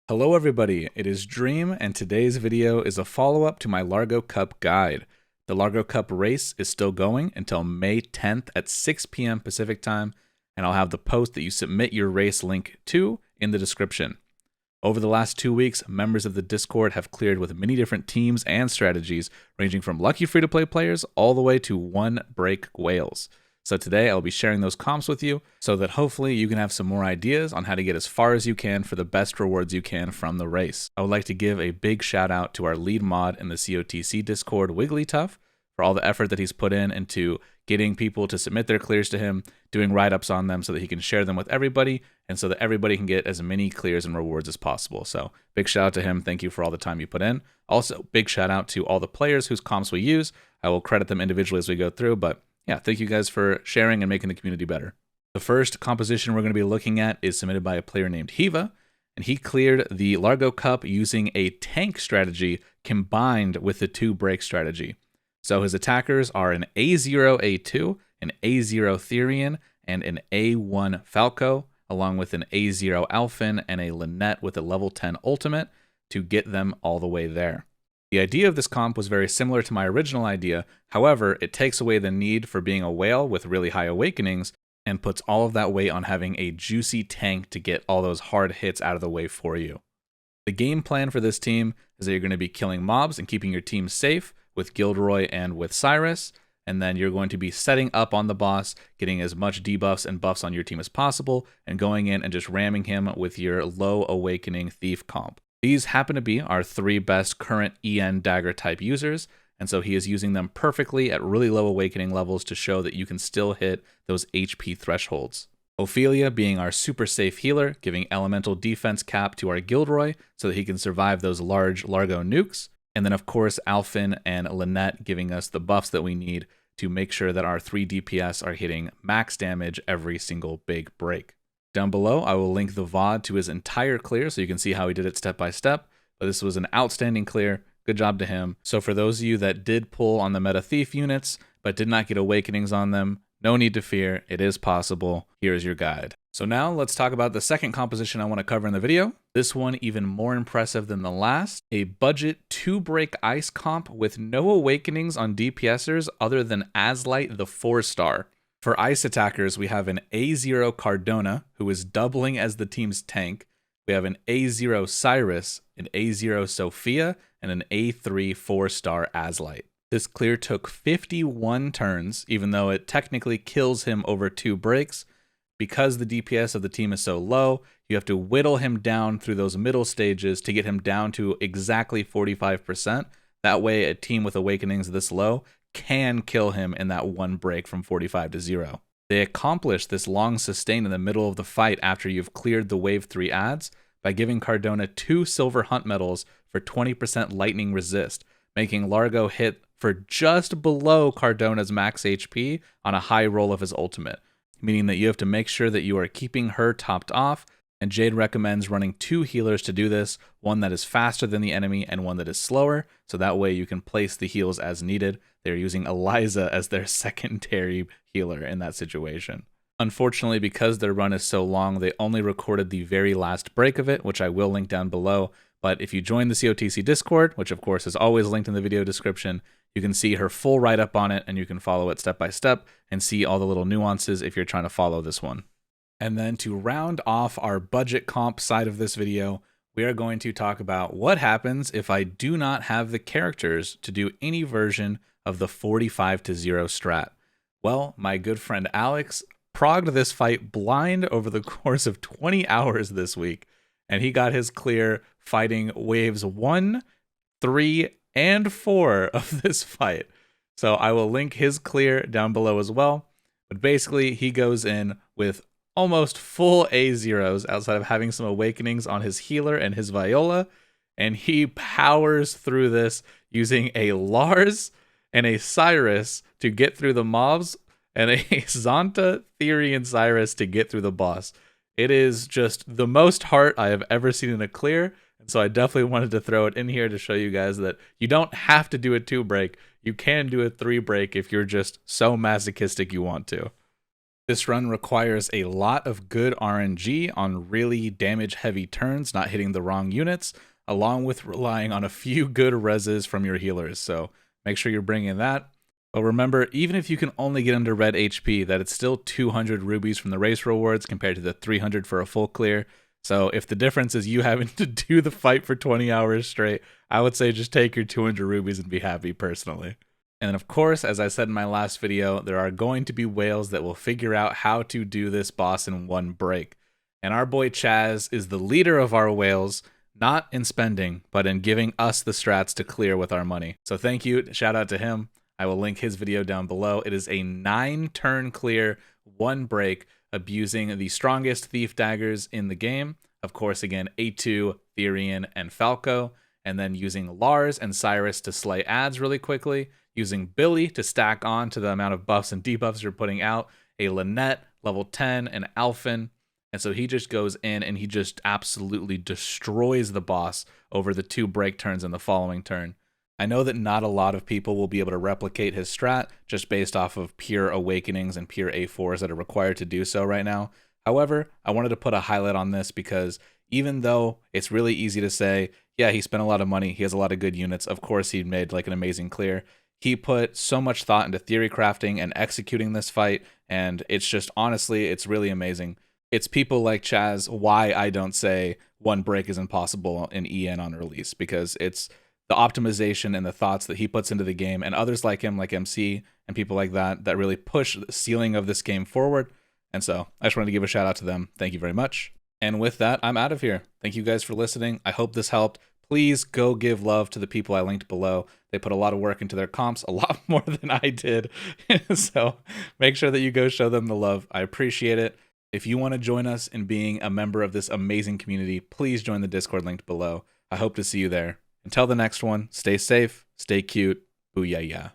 Hello everybody, it is Dream, and today's video is a follow-up to my Largo Cup guide. The Largo Cup race is still going until May 10th at 6 p.m. Pacific time, and I'll have the post that you submit your race link to in the description. Over the last 2 weeks, members of the Discord have cleared with many different teams and strategies, ranging from lucky free-to-play players all the way to one-break whales. So today I'll be sharing those comps with you so that hopefully you can have some more ideas on how to get as far as you can for the best rewards you can from the race. I would like to give a big shout out to our lead mod in the COTC Discord, Wigglytuff, for all the effort that he's put into getting people to submit their clears to him, doing write-ups on them so that he can share them with everybody, and so that everybody can get as many clears and rewards as possible. So big shout out to him. Thank you for all the time you put in. Also, big shout out to all the players whose comps we use. I will credit them individually as we go through, but yeah, thank you guys for sharing and making the community better. The first composition we're going to be looking at is submitted by a player named Hiva, and he cleared the Largo Cup using a tank strategy combined with the 2-break strategy. So his attackers are an A0 A2, an A0 Therian, and an A1 Falco, along with an A0 Alphin and a Lynette with a level 10 ultimate to get them all the way there. The idea of this comp was very similar to my original idea, however, it takes away the need for being a whale with really high awakenings and puts all of that weight on having a juicy tank to get all those hard hits out of the way for you. The game plan for this team is that you're going to be killing mobs and keeping your team safe with Gilderoy and with Cyrus, and then you're going to be setting up on the boss, getting as much debuffs and buffs on your team as possible, and going in and just ramming him with your low awakening thief comp. These happen to be our 3 best current EN Dagger type users, and so he is using them perfectly at really low awakening levels to show that you can still hit those HP thresholds. Ophelia being our super safe healer, giving elemental defense cap to our Gilderoy so that he can survive those large Largo nukes, and then of course Alphin and Lynette giving us the buffs that we need to make sure that our 3 DPS are hitting max damage every single big break. Down below, I will link the VOD to his entire clear so you can see how he did it step by step. But this was an outstanding clear. Good job to him. So for those of you that did pull on the Meta Thief units but did not get awakenings on them, no need to fear. It is possible. Here's your guide. So now let's talk about the second composition I want to cover in the video. This one even more impressive than the last. A budget 2-break ice comp with no awakenings on DPSers other than Azlight the 4-star. For ice attackers, we have an A0 Cardona, who is doubling as the team's tank. We have an A0 Cyrus, an A0 Sophia, and an A3 4-star Azlight. This clear took 51 turns, even though it technically kills him over 2 breaks. Because the DPS of the team is so low, you have to whittle him down through those middle stages to get him down to exactly 45%. That way, a team with awakenings this low can kill him in that 1 break from 45 to 0. They accomplish this long sustain in the middle of the fight after you've cleared the wave 3 ads by giving Cardona 2 silver hunt medals for 20% lightning resist, making Largo hit for just below Cardona's max HP on a high roll of his ultimate, meaning that you have to make sure that you are keeping her topped off, and Jade recommends running 2 healers to do this, one that is faster than the enemy and one that is slower, so that way you can place the heals as needed. They're using Eliza as their secondary healer in that situation. Unfortunately, because their run is so long, they only recorded the very last break of it, which I will link down below, but if you join the COTC Discord, which of course is always linked in the video description, you can see her full write-up on it, and you can follow it step by step and see all the little nuances if you're trying to follow this one. And then to round off our budget comp side of this video, we are going to talk about what happens if I do not have the characters to do any version of the 45 to 0 strat. Well, my good friend Alex progged this fight blind over the course of 20 hours this week, and he got his clear fighting waves 1, 3, and 4 of this fight. So I will link his clear down below as well. But basically, he goes in with almost full A0s outside of having some awakenings on his healer and his Viola, and he powers through this using a Lars and a Cyrus to get through the mobs and a Zonta, Theory, and Cyrus to get through the boss. It is just the most heart I have ever seen in a clear, and so I definitely wanted to throw it in here to show you guys that you don't have to do a 2-break. You can do a 3-break if you're just so masochistic you want to. This run requires a lot of good RNG on really damage-heavy turns, not hitting the wrong units, along with relying on a few good reses from your healers, so make sure you're bringing that. But remember, even if you can only get under red HP, that it's still 200 rubies from the race rewards compared to the 300 for a full clear. So if the difference is you having to do the fight for 20 hours straight, I would say just take your 200 rubies and be happy personally. And then of course, as I said in my last video, there are going to be whales that will figure out how to do this boss in one break. And our boy Chaz is the leader of our whales, not in spending, but in giving us the strats to clear with our money. So thank you, shout out to him. I will link his video down below. It is a 9-turn clear, 1 break, abusing the strongest thief daggers in the game. Of course, again, A2, Therian, and Falco. And then using Lars and Cyrus to slay ads really quickly. Using Billy to stack on to the amount of buffs and debuffs you're putting out. A Lynette, level 10, and Alphen. And so he just goes in and he just absolutely destroys the boss over the 2 break turns in the following turn. I know that not a lot of people will be able to replicate his strat just based off of pure awakenings and pure A4s that are required to do so right now. However, I wanted to put a highlight on this because even though it's really easy to say, yeah, he spent a lot of money, he has a lot of good units, of course he made like an amazing clear, he put so much thought into theory crafting and executing this fight, and it's just, honestly, it's really amazing. It's people like Chaz why I don't say 1 break is impossible in EN on release, because it's the optimization and the thoughts that he puts into the game, and others like him, like MC and people like that, that really push the ceiling of this game forward. And so I just wanted to give a shout out to them. Thank you very much. And with that, I'm out of here. Thank you guys for listening. I hope this helped. Please go give love to the people I linked below. They put a lot of work into their comps, a lot more than I did. So make sure that you go show them the love. I appreciate it. If you want to join us in being a member of this amazing community, please join the Discord linked below. I hope to see you there. Until the next one, stay safe, stay cute, booyah yeah.